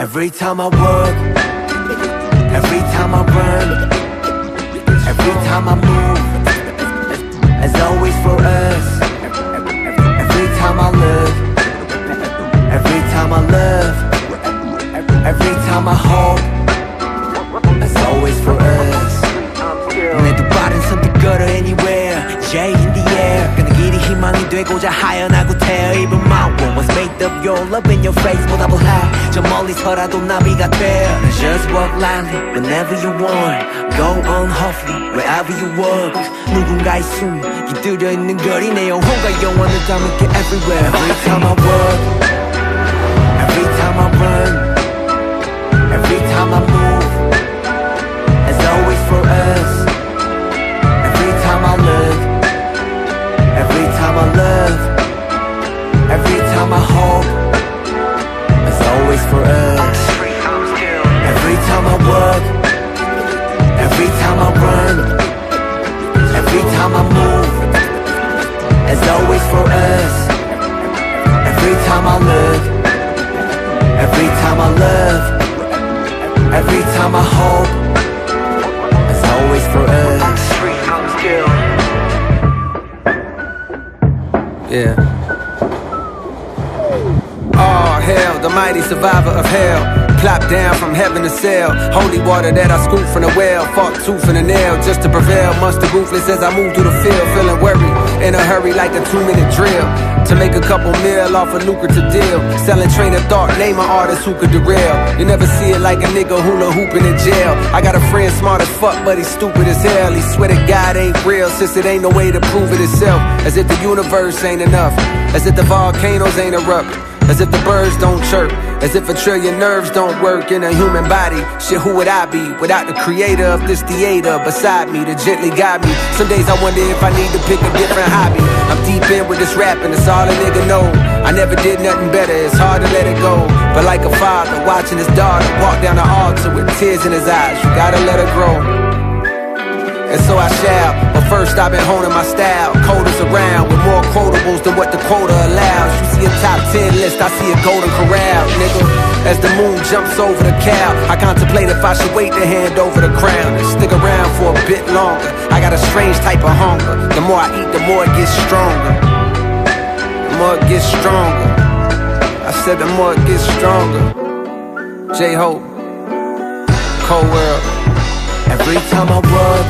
Every time I work, every time I run, every time I move, as always for us. Every time I look, every time I love, every time I hope, as always for us. 내두 발은 선뜻 걸어 anywhere, J in the air. 그는 길이 희망이 되고자 하연하고 태어. Even my world was made of your love in your face. 보답을 해 저 멀리서라도 나비가 돼. Just walk lightly whenever you want. Go on hopefully wherever you walk. 누군가의 숨이 깃들여 있는 거리 내 영혼과 영원을 담을게 everywhere. Every time I walk, every time I run, every time I move, as always for us. Every time I look, every time I love, every time I hope, as always for us. Every time I work, every time I run, every time I move, as always for us. Every time I look, every time I love, every time I hope, as always for us. Yeah. Oh hell, the mighty survivor of hell. Plopped down from heaven to sail. Holy water that I scooped from the well. Fought tooth and a nail just to prevail. Monster ruthless as I move through the field. Feeling worried, in a hurry like a 2-minute drill. To make a couple mil off a lucrative deal. Selling train of thought, name an artist who could derail. You never see it like a nigga hula hooping in jail. I got a friend smart as fuck, but he's stupid as hell. He swear that God ain't real, since it ain't no way to prove it itself. As if the universe ain't enough. As if the volcanoes ain't erupt. As if the birds don't chirp. As if a trillion nerves don't work in a human body. Shit, who would I be without the creator of this theater beside me to gently guide me? Some days I wonder if I need to pick a different hobby. I'm deep in with this rapping, it's all a nigga know. I never did nothing better, it's hard to let it go. But like a father watching his daughter walk down the altar with tears in his eyes, you gotta let her grow. And so I shall, but first I've been honing my style. Coders around with more quotables than what the quota allows. You see a top 10 list, I see a golden corral, nigga. As the moon jumps over the cow, I contemplate if I should wait to hand over the crown and stick around for a bit longer. I got a strange type of hunger. The more I eat, the more it gets stronger. The more it gets stronger. I said the more it gets stronger. J-Hope, Cold World. Every time I work,